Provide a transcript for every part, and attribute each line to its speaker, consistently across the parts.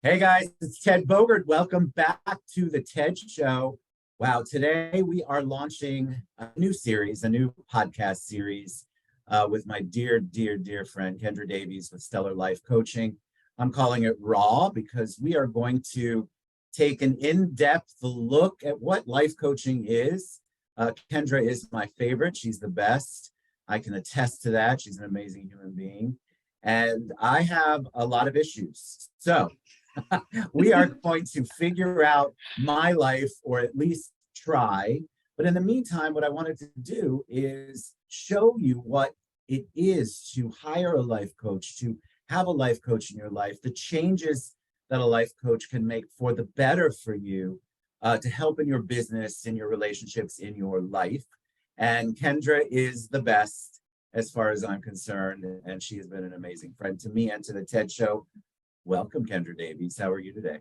Speaker 1: Hey guys, it's Ted Bogert. Welcome back to the TED Show. Wow, today we are launching a new series, a new podcast series with my dear friend Kendra Davies with Stellar Life Coaching. I'm calling it Raw because we are going to take an in-depth look at what life coaching is. Kendra is my favorite. She's the best. I can attest to that. She's an amazing human being. And I have a lot of issues. So, we are going to figure out my life, or at least try. But in the meantime, what I wanted to do is show you what it is to hire a life coach, to have a life coach in your life, the changes that a life coach can make for the better for you, to help in your business, in your relationships, in your life. And Kendra is the best as far as I'm concerned. And she has been an amazing friend to me and to the TED Show. Welcome, Kendra Davies. How are you today?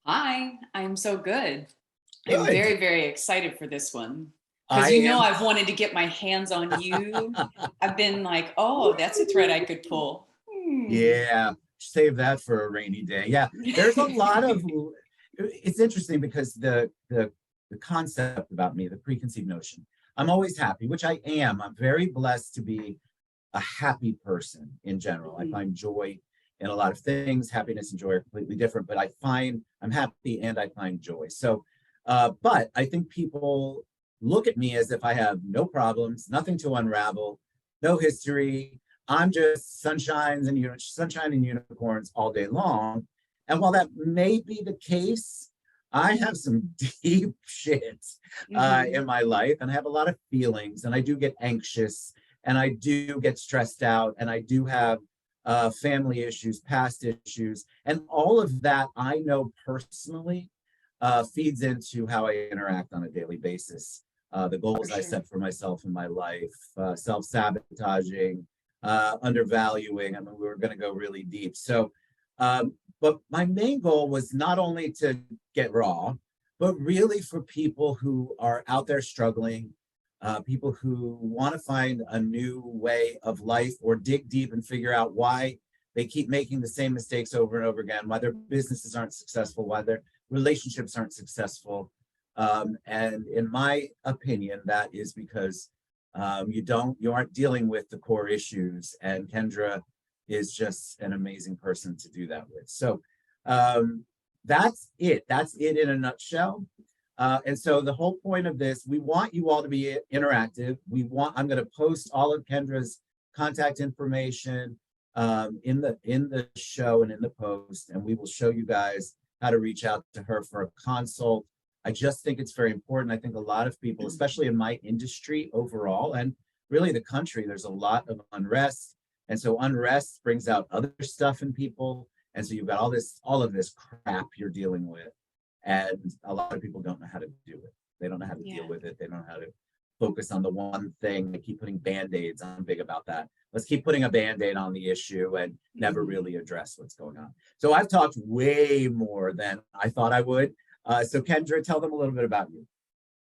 Speaker 2: Hi, I'm so good. I'm
Speaker 1: Good.
Speaker 2: very excited for this one because
Speaker 1: I am.
Speaker 2: I've wanted to get my hands on you. I've been like, oh, that's a thread I could pull.
Speaker 1: Yeah, save that for a rainy day. Yeah, there's a lot of. It's interesting because the concept about me, the preconceived notion, I'm always happy, which I am. I'm very blessed to be a happy person in general. I find joy in a lot of things. Happiness and joy are completely different, but I find I'm happy and I find joy. So, but I think people look at me as if I have no problems, nothing to unravel, no history. I'm just sunshine and unicorns all day long. And while that may be the case, I have some deep shit
Speaker 2: Mm-hmm.
Speaker 1: in my life, and I have a lot of feelings, and I do get anxious, and I do get stressed out, and I do have family issues, past issues, and all of that I know personally feeds into how I interact on a daily basis. The
Speaker 2: For
Speaker 1: goals I
Speaker 2: sure.
Speaker 1: set for myself in my life, self sabotaging, undervaluing. I mean, we were going to go really deep. So, but my main goal was not only to get raw, but really for people who are out there struggling, people who want to find a new way of life or dig deep and figure out why they keep making the same mistakes over and over again, why their businesses aren't successful, why their relationships aren't successful. And in my opinion, that is because you aren't dealing with the core issues. And Kendra is just an amazing person to do that with. So um, that's it. That's it in a nutshell. And so the whole point of this, we want you all to be interactive. I'm going to post all of Kendra's contact information in the show and in the post, and we will show you guys how to reach out to her for a consult. I just think it's very important. I think a lot of people, especially in my industry overall, and really the country, there's a lot of unrest. And so unrest brings out other stuff in people. And so you've got all of this crap you're dealing with. And a lot of people don't know how to do it. They don't know how to deal
Speaker 2: Yeah.
Speaker 1: with it. They don't know how to focus on the one thing. They keep putting band-aids. I'm big about that. Let's keep putting a band-aid on the issue and never
Speaker 2: Mm-hmm.
Speaker 1: really address what's going on. So I've talked way more than I thought I would. So Kendra, tell them a little bit about you.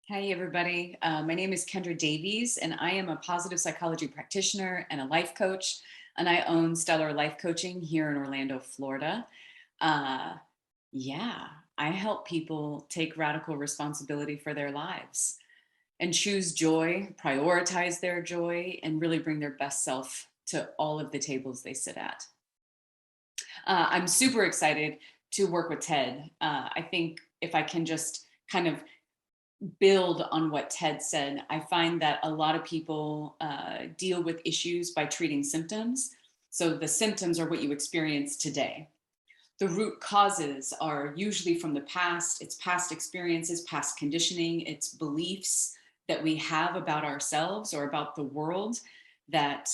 Speaker 2: Hey, everybody. My name is Kendra Davies, and I am a positive psychology practitioner and a life coach. And I own Stellar Life Coaching here in Orlando, Florida. Uh, yeah, I help people take radical responsibility for their lives and choose joy, prioritize their joy, and really bring their best self to all of the tables they sit at. I'm super excited to work with Ted. I think if I can just kind of build on what Ted said, I find that a lot of people deal with issues by treating symptoms. So the symptoms are what you experience today. The root causes are usually from the past. It's past experiences, past conditioning, it's beliefs that we have about ourselves or about the world that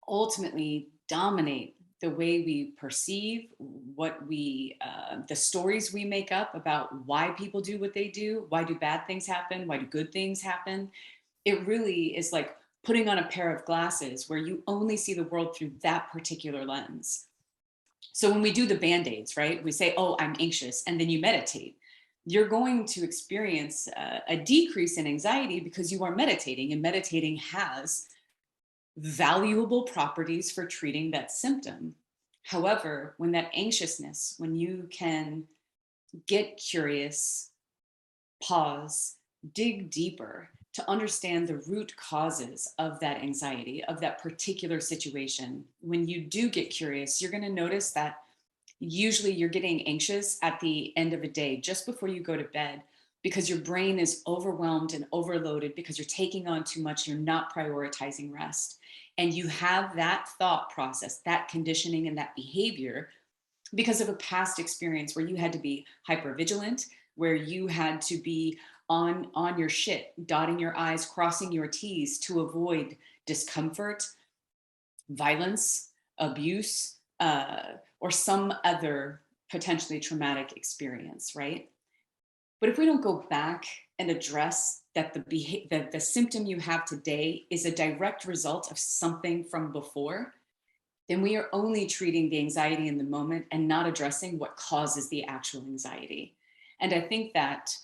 Speaker 2: ultimately dominate the way we perceive the stories we make up about why people do what they do. Why do bad things happen? Why do good things happen? It really is like putting on a pair of glasses where you only see the world through that particular lens. So when we do the band-aids, right, we say, oh, I'm anxious, and then you meditate, you're going to experience a decrease in anxiety because you are meditating, and meditating has valuable properties for treating that symptom. However, when that anxiousness, when you can get curious, pause, dig deeper to understand the root causes of that anxiety, of that particular situation, when you do get curious, you're going to notice that usually you're getting anxious at the end of a day, just before you go to bed, because your brain is overwhelmed and overloaded because you're taking on too much, you're not prioritizing rest. And you have that thought process, that conditioning, and that behavior because of a past experience where you had to be hyper vigilant, where you had to be on your shit, dotting your i's, crossing your t's to avoid discomfort, violence, abuse, or some other potentially traumatic experience, right? But if we don't go back and address that the symptom you have today is a direct result of something from before, then we are only treating the anxiety in the moment and not addressing what causes the actual anxiety. And I think that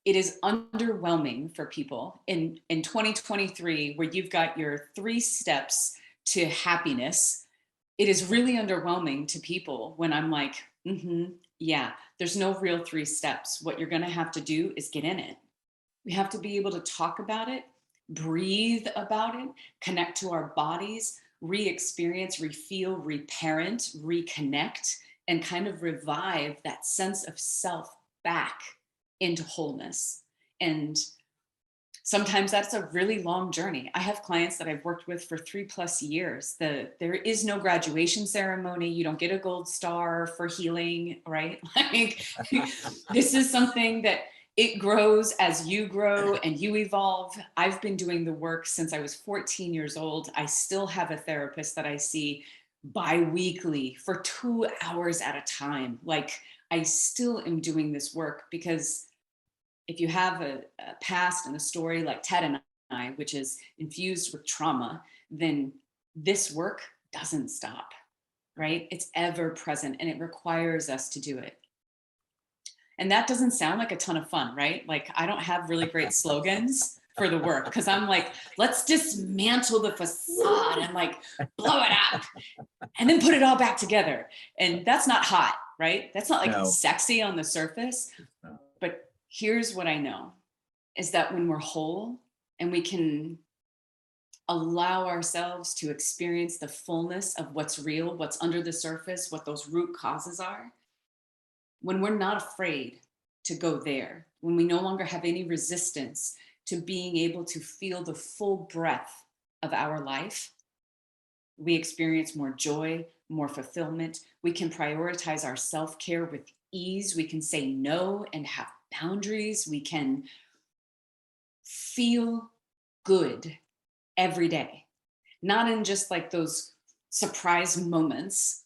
Speaker 2: it is underwhelming for people in 2023, where you've got your 3 steps to happiness. It is really underwhelming to people when I'm like, yeah, there's no real 3 steps. What you're going to have to do is get in it. We have to be able to talk about it, breathe about it, connect to our bodies, re-experience, re-feel, reparent, reconnect, and kind of revive that sense of self back into wholeness. And sometimes that's a really long journey. I have clients that I've worked with for 3+ years. There is no graduation ceremony. You don't get a gold star for healing, right? Like, this is something that it grows as you grow and you evolve. I've been doing the work since I was 14 years old. I still have a therapist that I see bi-weekly for 2 hours at a time. Like, I still am doing this work because if you have a past and a story like Ted and I, which is infused with trauma, then this work doesn't stop, right? It's ever present and it requires us to do it. And that doesn't sound like a ton of fun, right? Like, I don't have really great slogans for the work because I'm like, let's dismantle the facade and like blow it up and then put it all back together. And that's not hot, right? That's not like
Speaker 1: No.
Speaker 2: sexy on the surface.
Speaker 1: No.
Speaker 2: But here's what I know is that when we're whole and we can allow ourselves to experience the fullness of what's real, what's under the surface, what those root causes are, when we're not afraid to go there, when we no longer have any resistance to being able to feel the full breadth of our life, we experience more joy, more fulfillment. We can prioritize our self-care with ease. We can say no and have boundaries. We can feel good every day, not in just like those surprise moments,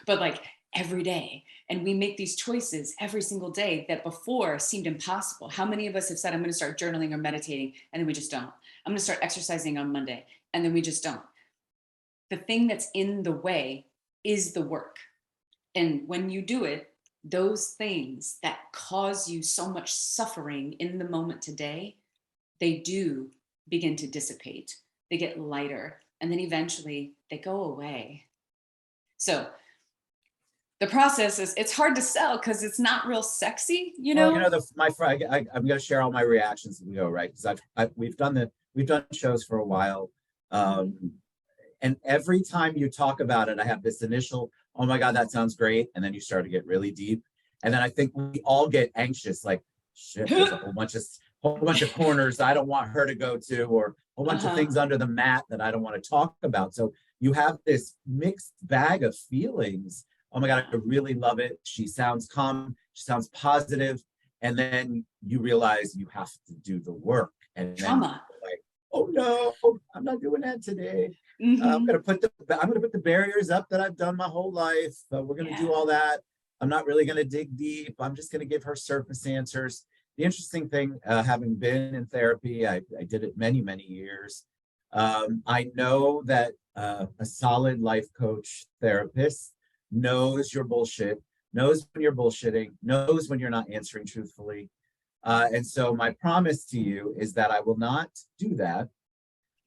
Speaker 2: but like every day. And we make these choices every single day that before seemed impossible. How many of us have said, I'm going to start journaling or meditating, and then we just don't? I'm going to start exercising on Monday, and then we just don't. The thing that's in the way is the work. And when you do it, those things that cause you so much suffering in the moment today, they do begin to dissipate. They get lighter, and then eventually they go away. So the process is, it's hard to sell because it's not real sexy, you know?
Speaker 1: Well, my friend, I'm going to share all my reactions as we go, right? Because we've done shows for a while, and every time you talk about it, I have this initial, oh my God, that sounds great, and then you start to get really deep, and then I think we all get anxious, like, shit, there's a whole bunch of corners I don't want her to go to, or a whole bunch of things under the mat that I don't want to talk about. So you have this mixed bag of feelings. Oh my God, I really love it. She sounds calm. She sounds positive. And then you realize you have to do the work. And
Speaker 2: Trauma.
Speaker 1: Then like, oh no, I'm not doing that today. I'm gonna put the barriers up that I've done my whole life. We're gonna do all that. I'm not really gonna dig deep. I'm just gonna give her surface answers. The interesting thing, having been in therapy, I did it many, many years. I know that a solid life coach therapist knows your bullshit, knows when you're bullshitting, knows when you're not answering truthfully. And so my promise to you is that I will not do that.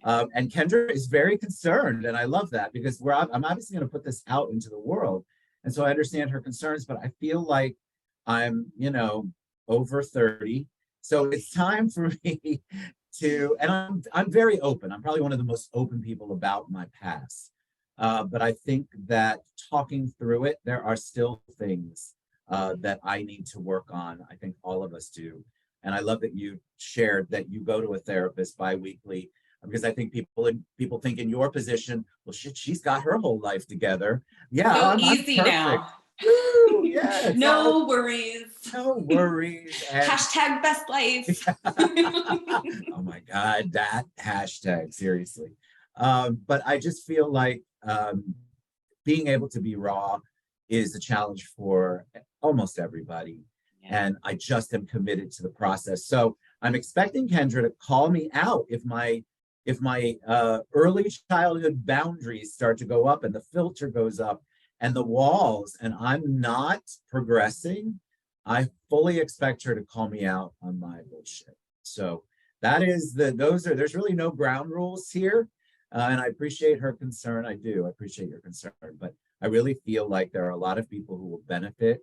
Speaker 1: And Kendra is very concerned, and I love that because I'm obviously going to put this out into the world, and so I understand her concerns. But I feel like I'm, over 30, so it's time for me to, and I'm very open. I'm probably one of the most open people about my past. But I think that talking through it, there are still things that I need to work on. I think all of us do. And I love that you shared that you go to a therapist biweekly, because I think people think in your position, well, shit, she's got her whole life together. Yeah,
Speaker 2: So
Speaker 1: I'm
Speaker 2: easy
Speaker 1: perfect.
Speaker 2: now.
Speaker 1: Woo, yeah,
Speaker 2: No worries.
Speaker 1: no worries. And
Speaker 2: Hashtag best life.
Speaker 1: oh my God, that hashtag, seriously. But I just feel like being able to be raw is a challenge for almost everybody.
Speaker 2: Yeah.
Speaker 1: And I just am committed to the process. So I'm expecting Kendra to call me out if my early childhood boundaries start to go up and the filter goes up and the walls, and I'm not progressing. I fully expect her to call me out on my bullshit. So that is there's really no ground rules here. And I appreciate her concern. I do. I appreciate your concern. But I really feel like there are a lot of people who will benefit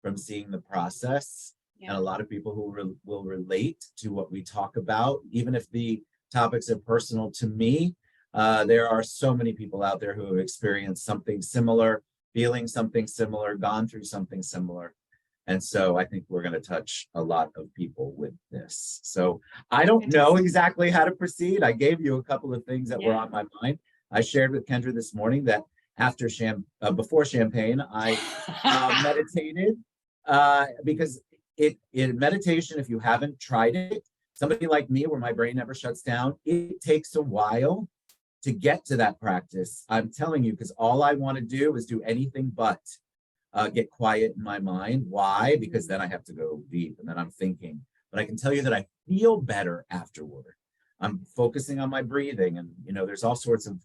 Speaker 1: from seeing the process, and a lot of people who will relate to what we talk about, even if the topics are personal to me. There are so many people out there who have experienced something similar, feeling something similar, gone through something similar. And so I think we're going to touch a lot of people with this. So I don't know exactly how to proceed. I gave you a couple of things that were on my mind. I shared with Kendra this morning that before champagne, I meditated because in meditation, if you haven't tried it, somebody like me where my brain never shuts down, it takes a while to get to that practice. I'm telling you, because all I want to do is do anything but get quiet in my mind. Why? Because then I have to go deep and then I'm thinking. But I can tell you that I feel better afterward. I'm focusing on my breathing, and there's all sorts of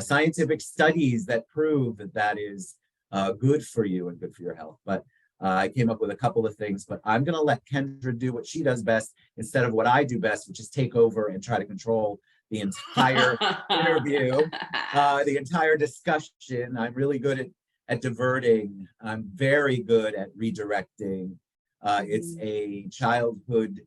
Speaker 1: scientific studies that prove that is good for you and good for your health. But I came up with a couple of things, but I'm going to let Kendra do what she does best instead of what I do best, which is take over and try to control the entire interview, the entire discussion. I'm really good at diverting. I'm very good at redirecting. It's a childhood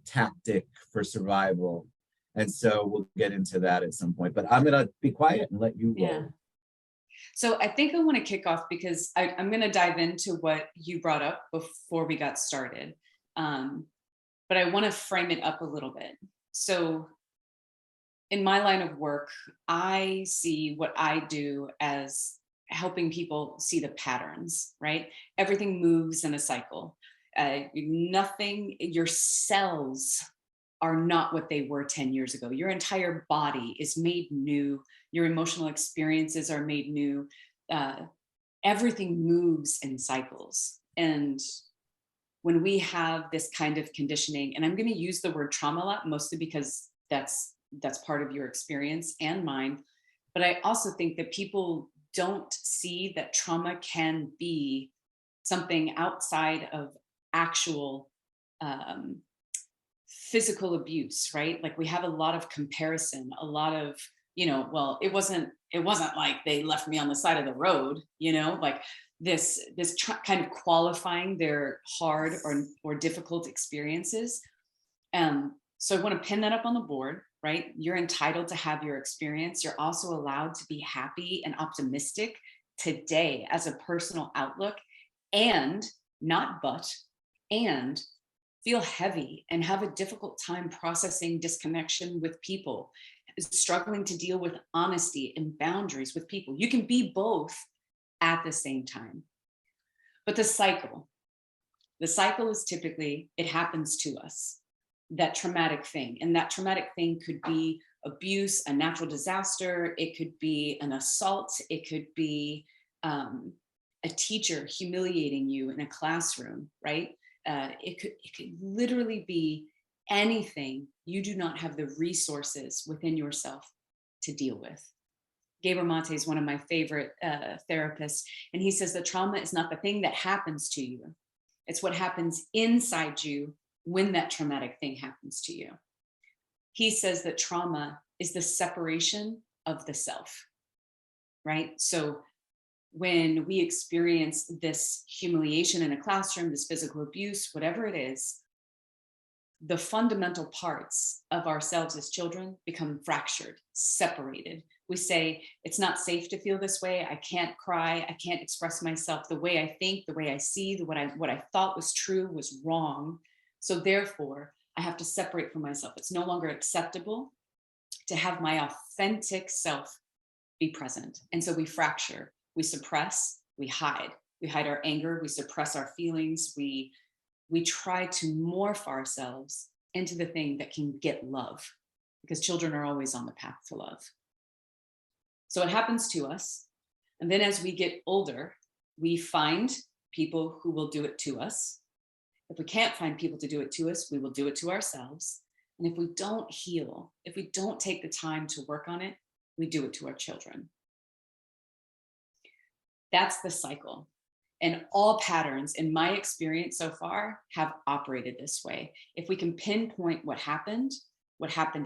Speaker 1: tactic for survival. And so we'll get into that at some point, but I'm going to be quiet and let you roll.
Speaker 2: Yeah. So I think I want to kick off because I'm going to dive into what you brought up before we got started. But I want to frame it up a little bit. So in my line of work, I see what I do as helping people see the patterns, right? Everything moves in a cycle. Your cells are not what they were 10 years ago. Your entire body is made new. Your emotional experiences are made new. Everything moves in cycles. And when we have this kind of conditioning, and I'm going to use the word trauma a lot, mostly because that's part of your experience and mine. But I also think that people don't see that trauma can be something outside of actual physical abuse, right? Like we have a lot of comparison, a lot of, well, it wasn't like they left me on the side of the road, like this kind of qualifying their hard or difficult experiences. So I want to pin that up on the board, right? You're entitled to have your experience. You're also allowed to be happy and optimistic today as a personal outlook, and feel heavy and have a difficult time processing disconnection with people, struggling to deal with honesty and boundaries with people. You can be both at the same time. But the cycle is typically, it happens to us, that traumatic thing. And that traumatic thing could be abuse, a natural disaster. It could be an assault. It could be a teacher humiliating you in a classroom, right? It could literally be anything you do not have the resources within yourself to deal with. Gabor Mate is one of my favorite therapists, and he says the trauma is not the thing that happens to you. It's what happens inside you when that traumatic thing happens to you. He says that trauma is the separation of the self, right? So when we experience this humiliation in a classroom, this physical abuse, whatever it is, the fundamental parts of ourselves as children become fractured, separated. We say, it's not safe to feel this way. I can't cry. I can't express myself the way I think, the way I see, what I thought was true was wrong. So therefore, I have to separate from myself. It's no longer acceptable to have my authentic self be present. And so we fracture, we suppress, we hide. We hide our anger, we suppress our feelings, we try to morph ourselves into the thing that can get love, because children are always on the path to love. So it happens to us. And then as we get older, we find people who will do it to us. If we can't find people to do it to us, we will do it to ourselves. And if we don't heal, if we don't take the time to work on it, we do it to our children. That's the cycle. And all patterns, in my experience so far, have operated this way. If we can pinpoint what happened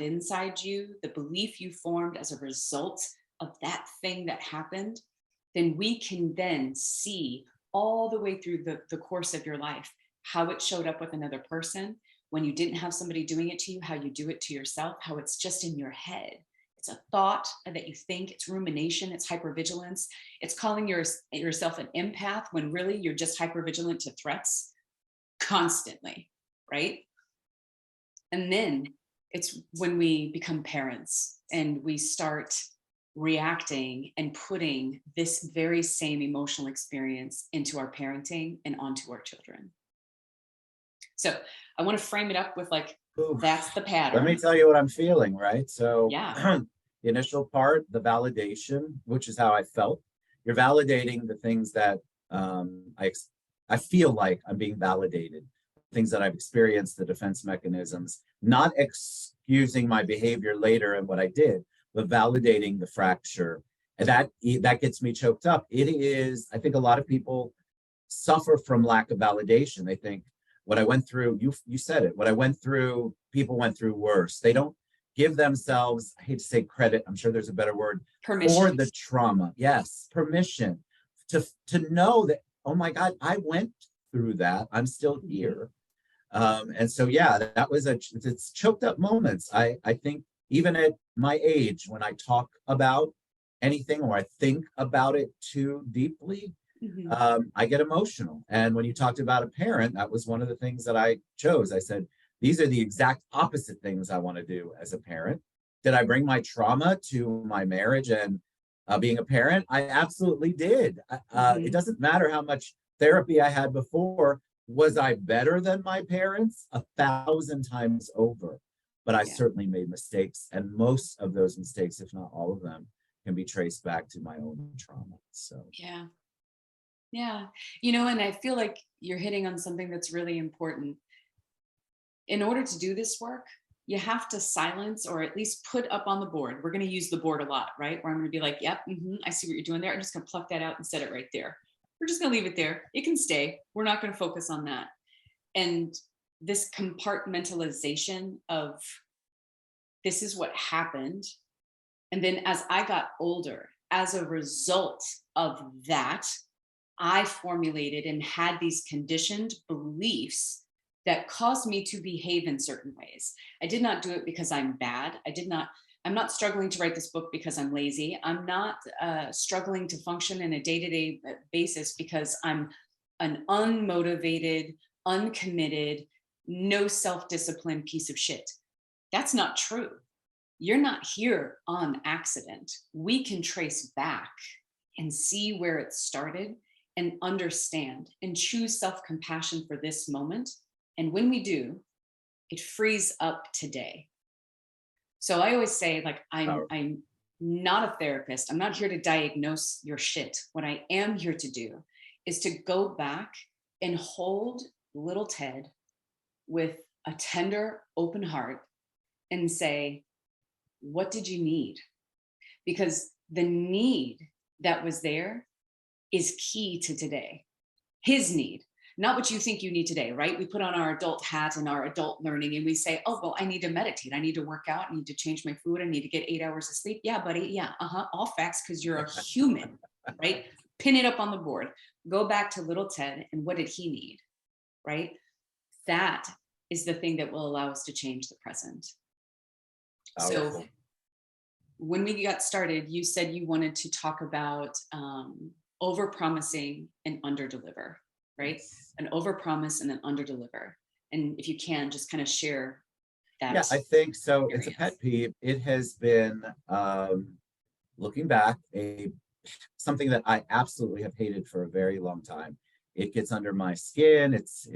Speaker 2: inside you, the belief you formed as a result of that thing that happened, then we can then see all the way through the course of your life, how it showed up with another person, when you didn't have somebody doing it to you, how you do it to yourself, how it's just in your head. It's a thought that you think, it's rumination, it's hypervigilance. It's calling yourself an empath when really you're just hypervigilant to threats constantly, right? And then it's when we become parents and we start reacting and putting this very same emotional experience into our parenting and onto our children. So I want to frame it up with like,
Speaker 1: Oof.
Speaker 2: that's the pattern.
Speaker 1: Let me tell you what I'm feeling, right? So
Speaker 2: yeah.
Speaker 1: the initial part, the validation, which is how I felt. You're validating the things that I feel like I'm being validated, things that I've experienced, the defense mechanisms, not excusing my behavior later and what I did, but validating the fracture. And that gets me choked up. It is, I think a lot of people suffer from lack of validation. They think what I went through, you said it, what I went through, people went through worse. They don't give themselves, I hate to say credit, I'm sure there's a better word,
Speaker 2: permission
Speaker 1: for the trauma. Yes, permission to know that, oh my God, I went through that. I'm still here. And so, yeah, that was it's choked up moments. I think even at my age, when I talk about anything or I think about it too deeply, I get emotional. And when you talked about a parent, that was one of the things that I chose. I said, these are the exact opposite things I want to do as a parent. Did I bring my trauma to my marriage and being a parent? I absolutely did. It doesn't matter how much therapy I had before. Was I better than my parents? 1,000 times over. But I certainly made mistakes. And most of those mistakes, if not all of them, can be traced back to my own trauma. So,
Speaker 2: yeah. Yeah. You know, and I feel like you're hitting on something that's really important. In order to do this work, you have to silence or at least put up on the board. We're going to use the board a lot, right? Where I'm going to be like, yep, I see what you're doing there. I'm just going to pluck that out and set it right there. We're just going to leave it there. It can stay. We're not going to focus on that. And this compartmentalization of this is what happened. And then as I got older, as a result of that, I formulated and had these conditioned beliefs that caused me to behave in certain ways. I did not do it because I'm bad. I'm not struggling to write this book because I'm lazy. I'm not struggling to function in a day-to-day basis because I'm an unmotivated, uncommitted, no self-discipline piece of shit. That's not true. You're not here on accident. We can trace back and see where it started and understand and choose self-compassion for this moment. And when we do, it frees up today. So I always say, like, I'm not a therapist. I'm not here to diagnose your shit. What I am here to do is to go back and hold little Ted with a tender, open heart and say, what did you need? Because the need that was there is key to today. His need, not what you think you need today, right? We put on our adult hat and our adult learning and we say, oh, well, I need to meditate. I need to work out. I need to change my food. I need to get 8 hours of sleep. Yeah, buddy. Yeah. All facts because you're a human, right? Pin it up on the board. Go back to little Ted and what did he need, right? That is the thing that will allow us to change the present.
Speaker 1: Powerful.
Speaker 2: So when we got started, you said you wanted to talk about over promising and under deliver, right? An over promise and an under deliver. And if you can, just kind of share that.
Speaker 1: Yeah, I think so. It's a
Speaker 2: experience.
Speaker 1: pet peeve. It has been, looking back, something that I absolutely have hated for a very long time. It gets under my skin. It's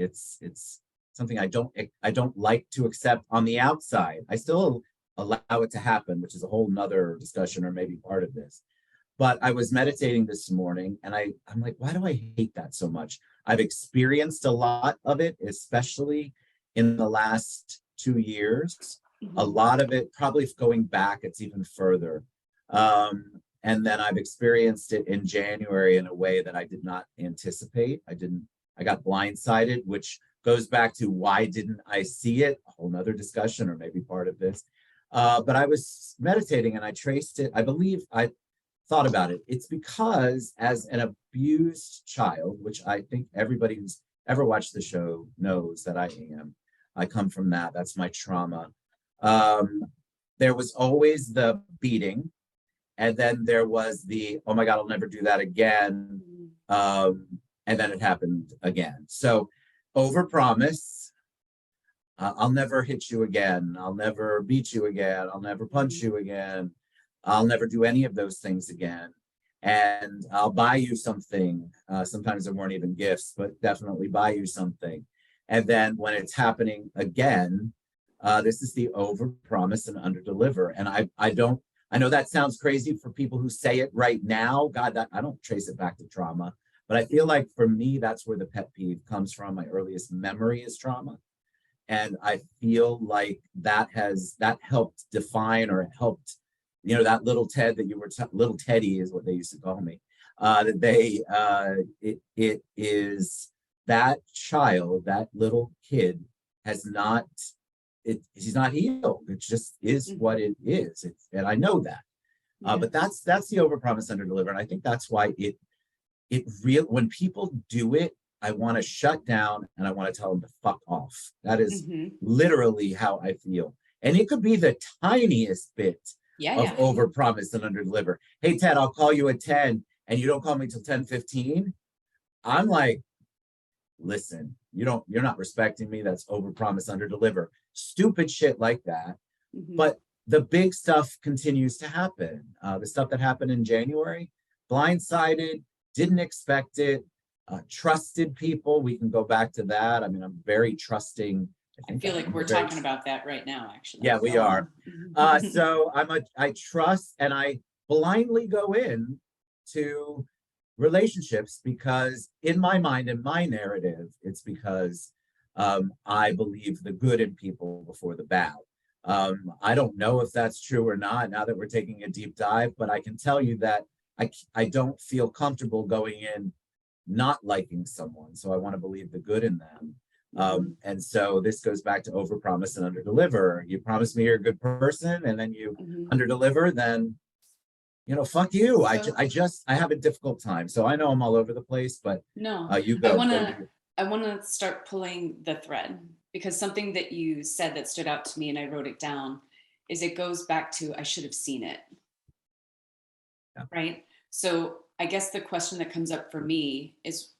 Speaker 1: something I don't like to accept on the outside. I still allow it to happen, which is a whole nother discussion or maybe part of this. But I was meditating this morning and I'm like, why do I hate that so much? I've experienced a lot of it, especially in the last 2 years. A lot of it, probably going back, it's even further. And then I've experienced it in January in a way that I did not anticipate. I got blindsided, which goes back to why didn't I see it? A whole nother discussion or maybe part of this. But I was meditating and I traced it. I believe I thought about it. It's because as an abused child, which I think everybody who's ever watched the show knows that I am. I come from that. That's my trauma. There was always the beating. And then there was the, oh my God, I'll never do that again. And then it happened again. So overpromise. I'll never hit you again. I'll never beat you again. I'll never punch you again. I'll never do any of those things again. And I'll buy you something. Sometimes there weren't even gifts, but definitely buy you something. And then when it's happening again, this is the overpromise and underdeliver. And I know that sounds crazy for people who say it right now. God, I don't trace it back to trauma. But I feel like for me, that's where the pet peeve comes from. My earliest memory is trauma. And I feel like that helped define or helped, that little Ted that you were, little Teddy is what they used to call me. It is that child, that little kid he's not healed. It just is what it is. And I know that. But that's the overpromise underdeliver. And I think that's why when people do it, I want to shut down and I want to tell them to fuck off. That is literally how I feel. And it could be the tiniest bit of overpromise and underdeliver. Hey, Ted, I'll call you at 10 and you don't call me till 10:15. I'm like, listen, you're not respecting me. That's overpromise underdeliver. Stupid shit like that. But the big stuff continues to happen. The stuff that happened in January, blindsided, didn't expect it. Trusted people, we can go back to that. I mean, I'm very trusting.
Speaker 2: I feel like we're talking about that right now, actually.
Speaker 1: Yeah, we are. So I trust and I blindly go in to relationships because in my mind, in my narrative, it's because I believe the good in people before the bad. I don't know if that's true or not now that we're taking a deep dive, but I can tell you that I don't feel comfortable going in not liking someone. So I want to believe the good in them. And so this goes back to overpromise and underdeliver. You promise me you're a good person and then you underdeliver, then, fuck you. So, I have a difficult time. So I know I'm all over the place, but
Speaker 2: no,
Speaker 1: you go.
Speaker 2: I want to start pulling the thread because something that you said that stood out to me and I wrote it down is it goes back to, I should have seen it. Yeah. Right. So I guess the question that comes up for me is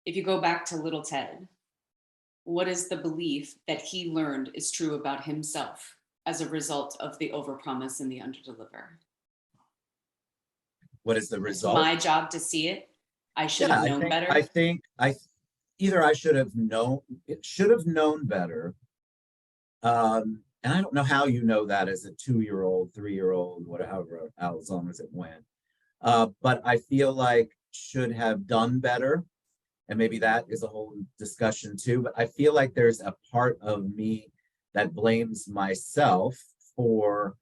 Speaker 2: if you go back to little Ted, what is the belief that he learned is true about himself as a result of the overpromise and the underdeliver?
Speaker 1: What is the result?
Speaker 2: It's my job to see it. I should have known better.
Speaker 1: I think I should have known better. And I don't know how you know that as a 2-year-old, 3-year-old, whatever, as long as it went. But I feel like should have done better. And maybe that is a whole discussion too. But I feel like there's a part of me that blames myself for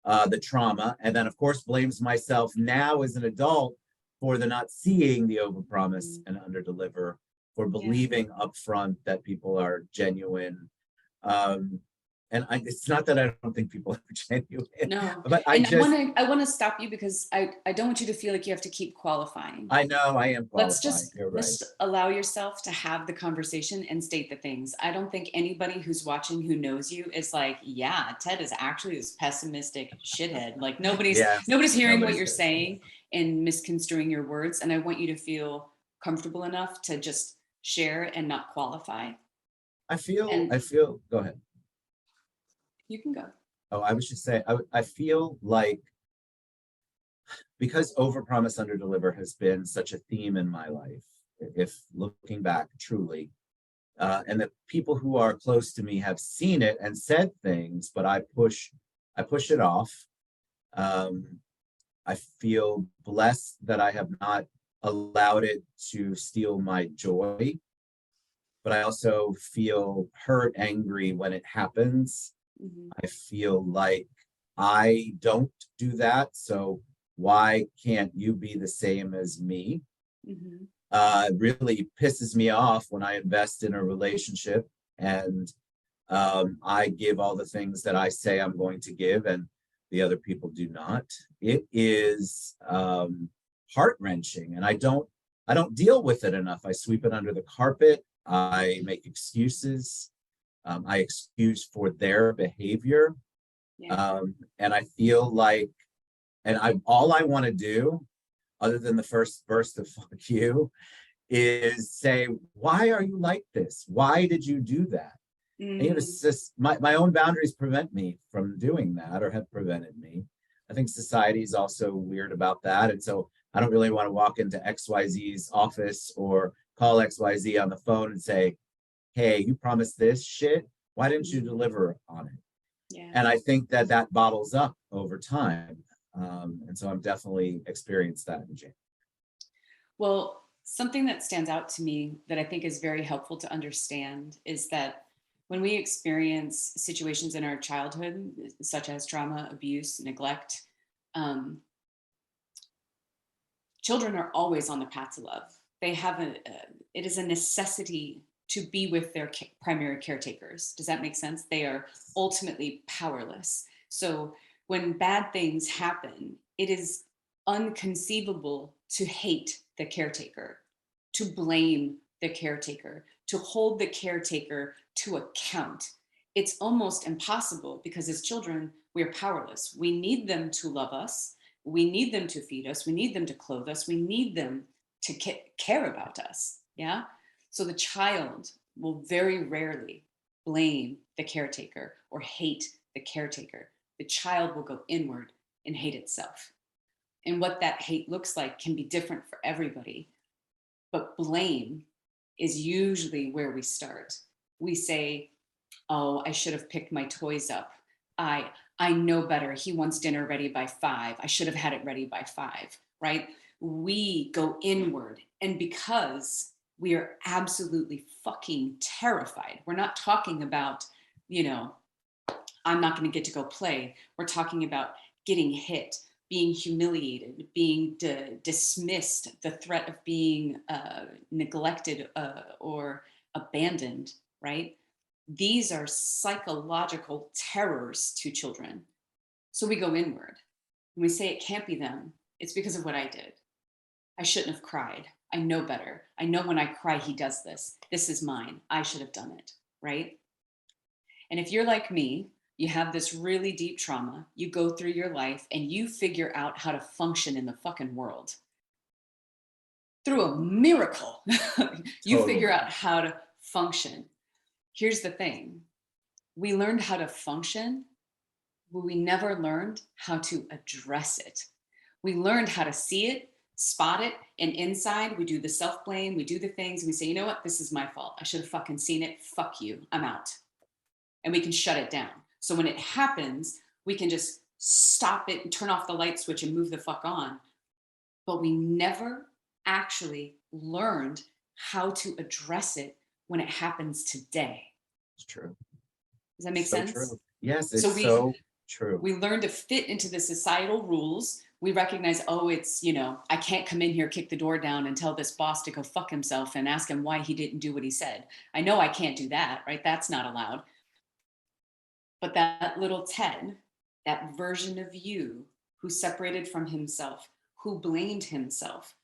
Speaker 1: the trauma. And then, of course, blames myself now as an adult for the not seeing the overpromise and underdeliver for believing upfront that people are genuine. Um, and it's not that I don't think people are genuine,
Speaker 2: No,
Speaker 1: but
Speaker 2: and I want to stop you because I don't want you to feel like you have to keep qualifying.
Speaker 1: I know I am
Speaker 2: Let's
Speaker 1: qualifying.
Speaker 2: just
Speaker 1: You're right.
Speaker 2: let's allow yourself to have the conversation and state the things. I don't think anybody who's watching who knows you is like, yeah, Ted is actually this pessimistic shithead. Like nobody's
Speaker 1: Yes,
Speaker 2: hearing what
Speaker 1: nobody's
Speaker 2: you're
Speaker 1: good.
Speaker 2: saying and misconstruing your words. And I want you to feel comfortable enough to just share and not qualify.
Speaker 1: I feel,
Speaker 2: And
Speaker 1: go ahead.
Speaker 2: you can go.
Speaker 1: Oh, I was just saying, I feel like because overpromise, underdeliver has been such a theme in my life, if looking back truly, and the people who are close to me have seen it and said things, but I push it off. I feel blessed that I have not allowed it to steal my joy, but I also feel hurt, angry when it happens.
Speaker 2: Mm-hmm.
Speaker 1: I feel like I don't do that, so why can't you be the same as me?
Speaker 2: Mm-hmm.
Speaker 1: It really pisses me off when I invest in a relationship and I give all the things that I say I'm going to give and the other people do not. It is heart-wrenching, and I don't deal with it enough. I sweep it under the carpet. I make excuses. I excuse for their behavior.
Speaker 2: Yeah.
Speaker 1: And I feel like, and all I want to do, other than the first burst of fuck you, is say, why are you like this? Why did you do that? And, it's just my own boundaries prevent me from doing that, or have prevented me. I think society is also weird about that. And so I don't really want to walk into XYZ's office or call XYZ on the phone and say, hey, you promised this shit. Why didn't you deliver on it?
Speaker 2: Yeah.
Speaker 1: And I think that bottles up over time. And so I'm definitely experienced that in jail.
Speaker 2: Well, something that stands out to me that I think is very helpful to understand is that when we experience situations in our childhood, such as trauma, abuse, neglect, children are always on the path to love. They have it is a necessity to be with their primary caretakers. Does that make sense? They are ultimately powerless. So when bad things happen, it is unconceivable to hate the caretaker, to blame the caretaker, to hold the caretaker to account. It's almost impossible because as children, we're powerless. We need them to love us. We need them to feed us. We need them to clothe us. We need them to care about us. Yeah. So the child will very rarely blame the caretaker or hate the caretaker. The child will go inward and hate itself. And what that hate looks like can be different for everybody. But blame is usually where we start. We say, oh, I should have picked my toys up. I know better. He wants dinner ready by 5. I should have had it ready by 5, right? We go inward. And because we are absolutely fucking terrified, we're not talking about, I'm not going to get to go play. We're talking about getting hit, being humiliated, being dismissed, the threat of being neglected or abandoned, right? These are psychological terrors to children. So we go inward. When we say it can't be them, it's because of what I did. I shouldn't have cried. I know better. I know when I cry, he does this. This is mine. I should have done it, right? And if you're like me, you have this really deep trauma, you go through your life and you figure out how to function in the fucking world. Through a miracle, you figure out how to function. Here's the thing. We learned how to function, but we never learned how to address it. We learned how to see it, spot it, and inside we do the self-blame, we do the things, and we say, you know what, this is my fault. I should have fucking seen it. Fuck you, I'm out. And we can shut it down. So when it happens, we can just stop it and turn off the light switch and move the fuck on. But we never actually learned how to address it when it happens today.
Speaker 1: It's true.
Speaker 2: Does that make sense?
Speaker 1: True. Yes, it's
Speaker 2: so
Speaker 1: so true.
Speaker 2: We learn to fit into the societal rules. we recognize, oh, it's, I can't come in here, kick the door down and tell this boss to go fuck himself and ask him why he didn't do what he said. I know I can't do that, right? That's not allowed. But that little Ted, that version of you who separated from himself, who blamed himself,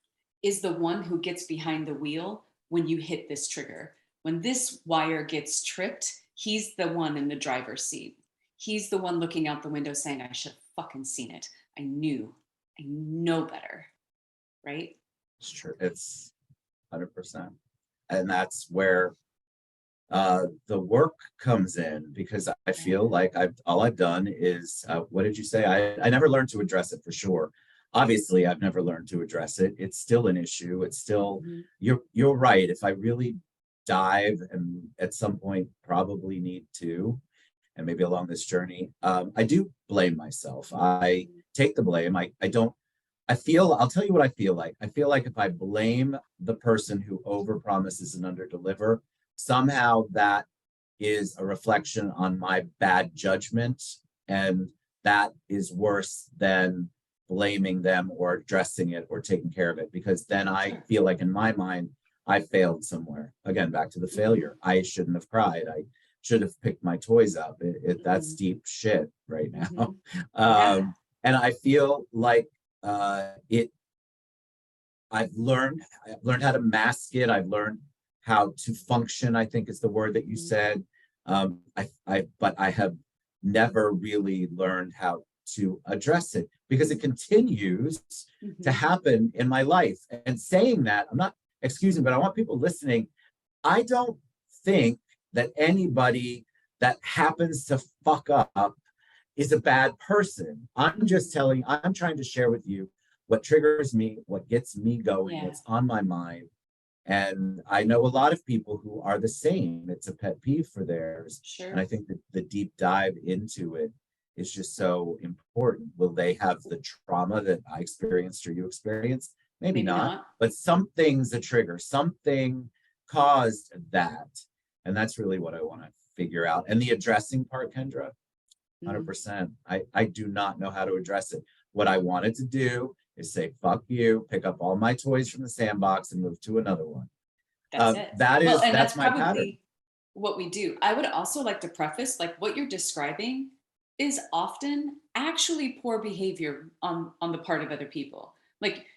Speaker 2: is the one who gets behind the wheel when you hit this trigger. When this wire gets tripped, he's the one in the driver's seat. He's the one looking out the window saying, I should have fucking seen it. I know better, right?
Speaker 1: It's true. It's 100%. And that's where the work comes in, because I feel like all I've done is what did you say? I never learned to address it, for sure. Obviously, I've never learned to address it. It's still an issue. It's still you're right. If I really dive, and at some point probably need to, and maybe along this journey, I do blame myself. I take the blame. I don't. I'll tell you what I feel like. I feel like if I blame the person who overpromises and underdeliver, somehow that is a reflection on my bad judgment, and that is worse than blaming them or addressing it or taking care of it, because then I feel like in my mind I failed somewhere. Again, back to the failure. I shouldn't have cried. I should have picked my toys up. That's deep shit right now. And I feel like I've learned how to mask it. I've learned how to function, I think is the word that you said. But I have never really learned how to address it, because it continues to happen in my life. And saying that, I'm not excusing, but I want people listening. I don't think that anybody that happens to fuck up is a bad person. I'm trying to share with you what triggers me, what gets me going, what's on my mind. And I know a lot of people who are the same. It's a pet peeve for theirs.
Speaker 2: Sure.
Speaker 1: And I think that the deep dive into it is just so important. Will they have the trauma that I experienced or you experienced? Maybe not. But something's a trigger. Something caused that. And that's really what I want to figure out. And the addressing part, Kendra, 100%. I do not know how to address it. What I wanted to do is say, fuck you, pick up all my toys from the sandbox and move to another one.
Speaker 2: That's it.
Speaker 1: That's my
Speaker 2: probably
Speaker 1: pattern.
Speaker 2: What we do. I would also like to preface, like, what you're describing is often actually poor behavior on the part of other people. Like,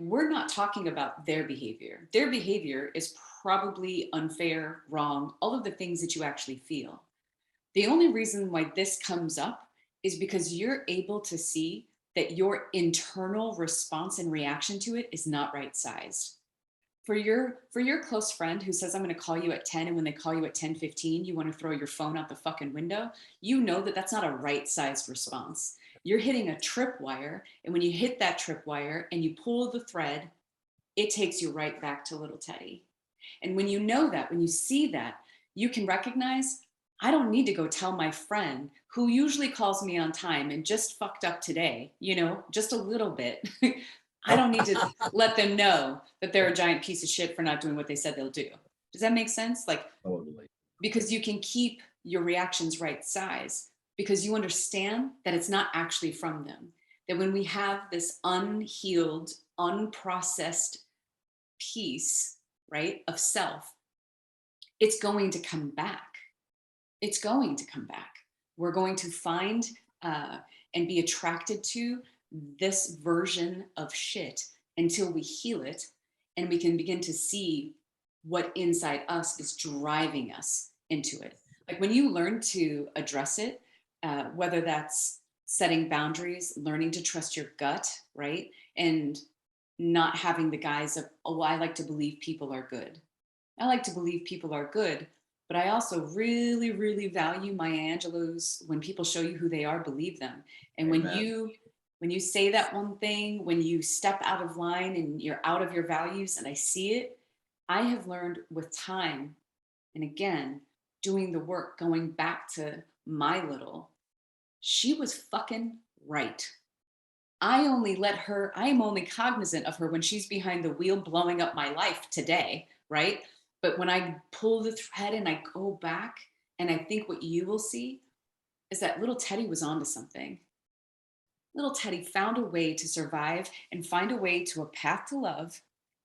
Speaker 2: we're not talking about their behavior. Their behavior is probably unfair, wrong, all of the things that you actually feel. The only reason why this comes up is because you're able to see that your internal response and reaction to it is not right sized. For your close friend who says, I'm going to call you at 10, and when they call you at 10:15, you want to throw your phone out the fucking window, you know that that's not a right sized response. You're hitting a tripwire, and when you hit that tripwire and you pull the thread, it takes you right back to little Teddy. And when you know that, when you see that, you can recognize, I don't need to go tell my friend who usually calls me on time and just fucked up today, just a little bit. I don't need to let them know that they're a giant piece of shit for not doing what they said they'll do. Does that make sense? Like,
Speaker 1: totally.
Speaker 2: Because you can keep your reactions right size, because you understand that it's not actually from them. That when we have this unhealed, unprocessed piece, right, of self, it's going to come back. It's going to come back. We're going to find and be attracted to this version of shit until we heal it, and we can begin to see what inside us is driving us into it. Like, when you learn to address it, whether that's setting boundaries, learning to trust your gut, right? And not having the guise of, oh, I like to believe people are good. I like to believe people are good, but I also really, really value Maya Angelou's, when people show you who they are, believe them. And
Speaker 1: Amen.
Speaker 2: when you say that one thing, when you step out of line and you're out of your values, and I see it, I have learned with time, and again, doing the work, going back to my little, she was fucking right. I am only cognizant of her when she's behind the wheel blowing up my life today, right? But when I pull the thread and I go back, and I think what you will see is that little Teddy was onto something. Little Teddy found a way to survive and find a way to a path to love.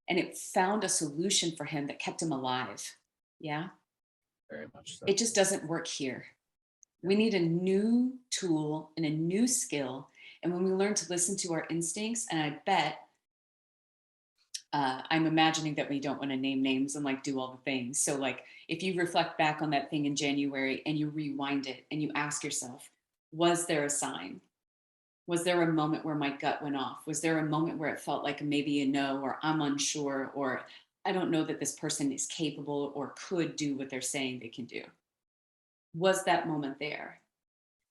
Speaker 2: And it found a solution for him that kept him alive. Yeah.
Speaker 1: Very much so.
Speaker 2: It just doesn't work here. We need a new tool and a new skill. And when we learn to listen to our instincts, and I bet I'm imagining that we don't want to name names and like do all the things. So, like, if you reflect back on that thing in January and you rewind it and you ask yourself, was there a sign? Was there a moment where my gut went off? Was there a moment where it felt like maybe a no, or I'm unsure, or I don't know that this person is capable or could do what they're saying they can do? Was that moment there?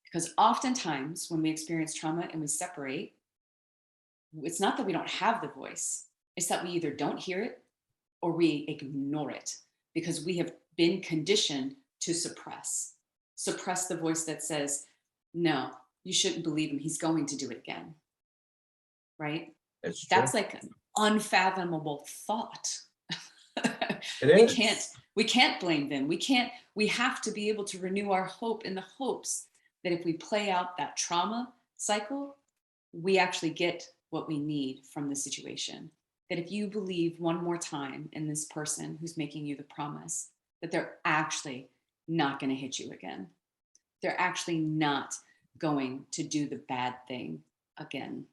Speaker 2: Because oftentimes when we experience trauma and we separate, it's not that we don't have the voice, it's that we either don't hear it or we ignore it because we have been conditioned to suppress the voice that says, no, you shouldn't believe him. He's going to do it again. Right?
Speaker 1: It's true.
Speaker 2: That's like an unfathomable thought.
Speaker 1: It
Speaker 2: we
Speaker 1: is.
Speaker 2: can't blame them. We have to be able to renew our hope in the hopes that if we play out that trauma cycle, we actually get what we need from the situation. That if you believe one more time in this person who's making you the promise, that they're actually not going to hit you again. They're actually not going to do the bad thing again.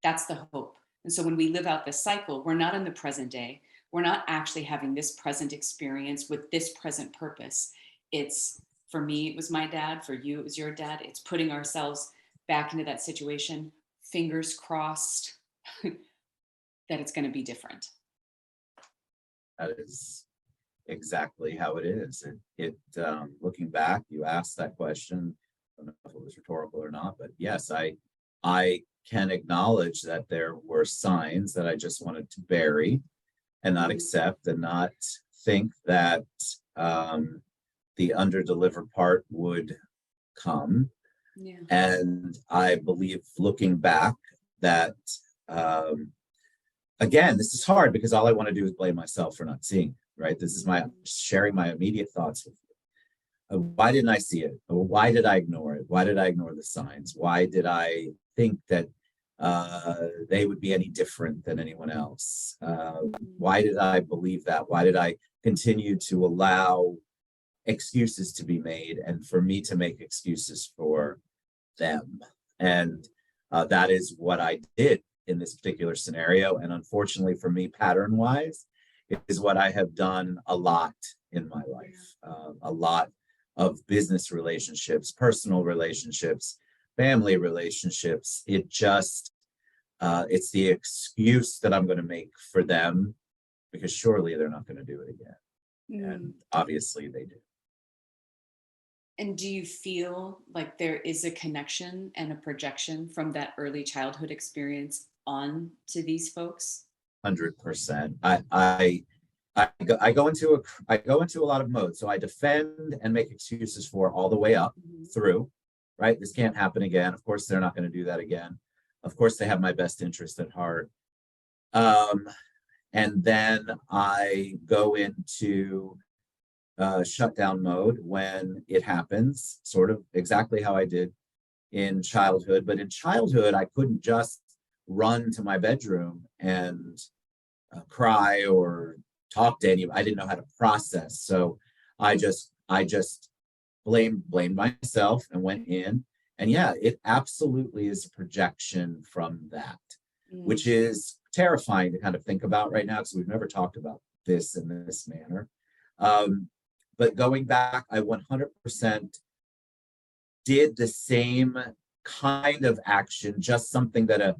Speaker 2: That's the hope. And so when we live out this cycle, we're not in the present day. We're not actually having this present experience with this present purpose. It's, for me, it was my dad. For you, it was your dad. It's putting ourselves back into that situation, fingers crossed that it's going to be different.
Speaker 1: That is exactly how it is. Looking back, you asked that question. I don't know if it was rhetorical or not, but yes, I can acknowledge that there were signs that I just wanted to bury and not accept and not think that the underdelivered part would come.
Speaker 2: Yeah.
Speaker 1: And I believe looking back that, again, this is hard because all I want to do is blame myself for not seeing it, right? This is my sharing my immediate thoughts with you. Why didn't I see it? Why did I ignore it? Why did I ignore the signs? Why did I think that they would be any different than anyone else? Why did I believe that? Why did I continue to allow excuses to be made and for me to make excuses for them? And that is what I did in this particular scenario. And unfortunately for me, pattern wise, it is what I have done a lot in my life. A lot of business relationships, personal relationships, family relationships. It just, it's the excuse that I'm going to make for them because surely they're not going to do it again. And obviously they do.
Speaker 2: And do you feel like there is a connection and a projection from that early childhood experience on to these folks?
Speaker 1: 100%. I go into a lot of modes. So I defend and make excuses for all the way up through, right? This can't happen again. Of course, they're not going to do that again. Of course, they have my best interest at heart. And then I go into shutdown mode when it happens, sort of exactly how I did in childhood. But in childhood, I couldn't just run to my bedroom and cry or talk to anyone. I didn't know how to process. So I just blamed myself and went in. And yeah, it absolutely is a projection from that, which is terrifying to kind of think about right now because we've never talked about this in this manner. But going back, I 100% did the same kind of action, just something that a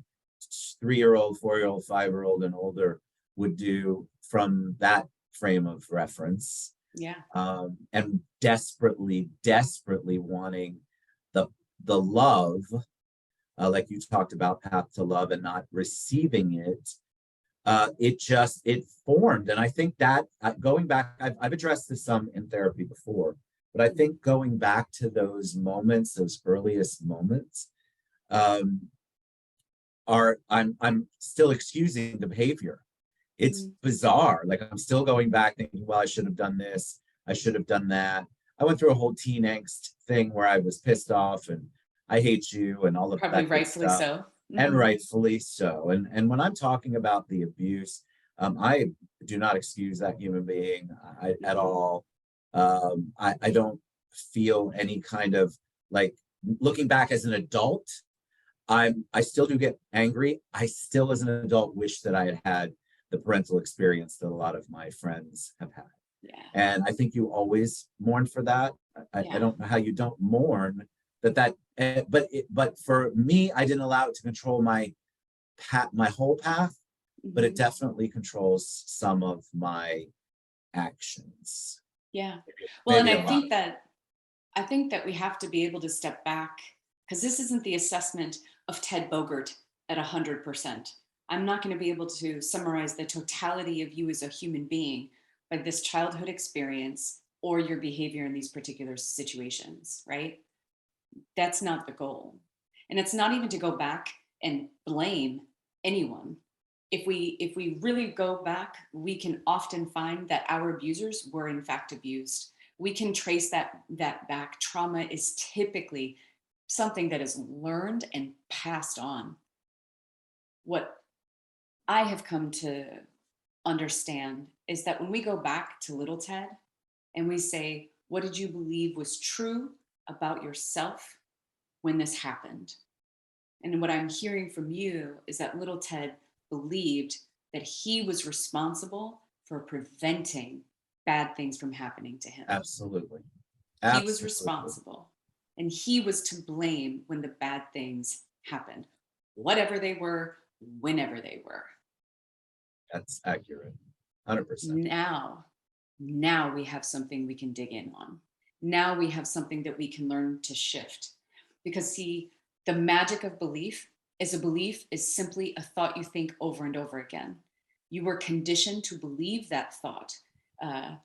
Speaker 1: 3-year-old, 4-year-old, 5-year-old, and older would do from that frame of reference.
Speaker 2: Yeah.
Speaker 1: And desperately wanting the love, like you talked about, path to love, and not receiving it. It formed. And I think that going back, I've addressed this some in therapy before, but I think going back to those moments, those earliest moments, I'm still excusing the behavior. It's bizarre. Like I'm still going back thinking, well, I should have done this. I should have done that. I went through a whole teen angst thing where I was pissed off and I hate you and all of
Speaker 2: Probably
Speaker 1: that good
Speaker 2: rightfully
Speaker 1: stuff.
Speaker 2: so.
Speaker 1: And
Speaker 2: Mhm.
Speaker 1: rightfully so. And when I'm talking about the abuse, I do not excuse that human being at
Speaker 2: Mhm.
Speaker 1: all. I don't feel any kind of like looking back as an adult. I still do get angry. I still, as an adult, wish that I had had the parental experience that a lot of my friends have had.
Speaker 2: Yeah.
Speaker 1: And I think you always mourn for that. I
Speaker 2: Yeah.
Speaker 1: don't know how you don't mourn but for me, I didn't allow it to control my whole path, but it
Speaker 2: Mhm.
Speaker 1: definitely controls some of my actions.
Speaker 2: Yeah. Well, and
Speaker 1: Maybe a lot of
Speaker 2: I think that we have to be able to step back because this isn't the assessment of Ted Bogert at 100%. I'm not going to be able to summarize the totality of you as a human being by this childhood experience or your behavior in these particular situations, right? That's not the goal. And it's not even to go back and blame anyone. If we really go back, we can often find that our abusers were in fact abused. We can trace that back. Trauma is typically something that is learned and passed on. What I have come to understand is that when we go back to little Ted and we say, what did you believe was true about yourself when this happened? And what I'm hearing from you is that little Ted believed that he was responsible for preventing bad things from happening to him.
Speaker 1: absolutely.
Speaker 2: He was
Speaker 1: Absolutely.
Speaker 2: responsible and he was to blame when the bad things happened, whatever they were, whenever they were.
Speaker 1: That's accurate. 100%.
Speaker 2: Now, now we have something we can dig in on. Now we have something that we can learn to shift. Because, see, the magic of belief is a belief is simply a thought you think over and over again. You were conditioned to believe that thought. Uh,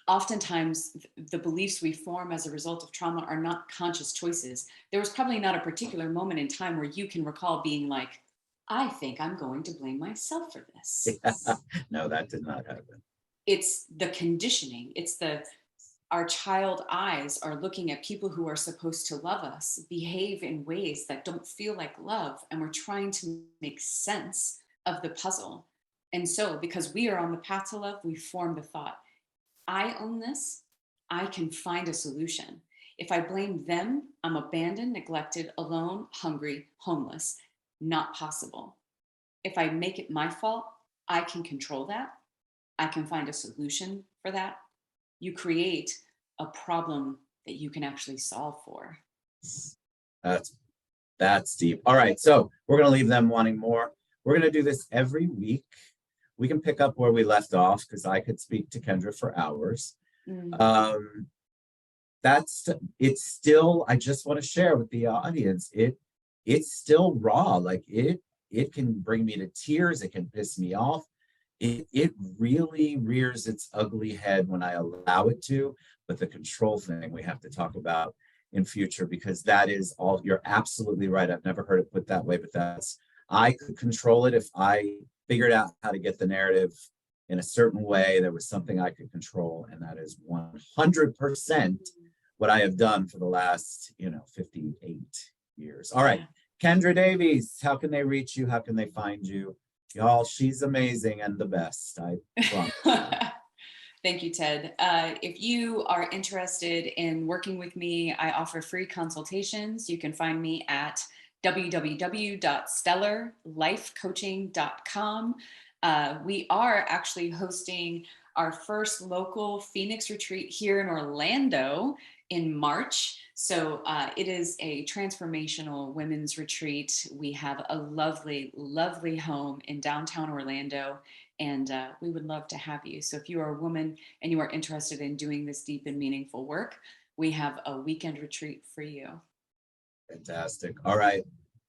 Speaker 2: Oftentimes, the beliefs we form as a result of trauma are not conscious choices. There was probably not a particular moment in time where you can recall being like, I think I'm going to blame myself for this.
Speaker 1: No, that did not happen.
Speaker 2: It's the conditioning. It's the our child eyes are looking at people who are supposed to love us behave in ways that don't feel like love, and we're trying to make sense of the puzzle. And so because we are on the path to love, we form the thought, I own this, I can find a solution. If I blame them, I'm abandoned, neglected, alone, hungry, homeless. Not possible. If I make it my fault, I can control that, I can find a solution for that. You create a problem that you can actually solve for.
Speaker 1: That's that's deep. All right, so we're gonna leave them wanting more. We're gonna do this every week. We can pick up where we left off because I could speak to Kendra for hours.
Speaker 2: Mm.
Speaker 1: Um, that's it's still. I just want to share with the audience. It's still raw. Like it can bring me to tears. It can piss me off. It really rears its ugly head when I allow it to. But the control thing we have to talk about in future because that is all. You're absolutely right. I've never heard it put that way, but that's I could control it if I figured out how to get the narrative in a certain way. There was something I could control, and that is 100% what I have done for the last 58 years. All right,
Speaker 2: Yeah.
Speaker 1: Kendra Davies, how can they reach you? How can they find you? Y'all, she's amazing and the best. I promise.
Speaker 2: Thank you, Ted. If you are interested in working with me, I offer free consultations. You can find me at www.stellarlifecoaching.com. We are actually hosting our first local Phoenix retreat here in Orlando in March. So it is a transformational women's retreat. We have a lovely, lovely home in downtown Orlando, and we would love to have you. So if you are a woman and you are interested in doing this deep and meaningful work, we have a weekend retreat for you.
Speaker 1: Fantastic. All right.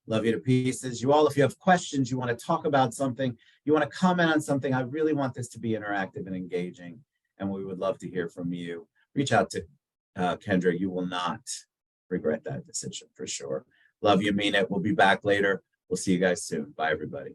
Speaker 1: Love you to pieces. You all, if you have questions, you want to talk about something, you want to comment on something, I really want this to be interactive and engaging, and we would love to hear from you. Reach out to Kendra. You will not regret that decision for sure. Love you, mean it. We'll be back later. We'll see you guys soon. Bye, everybody.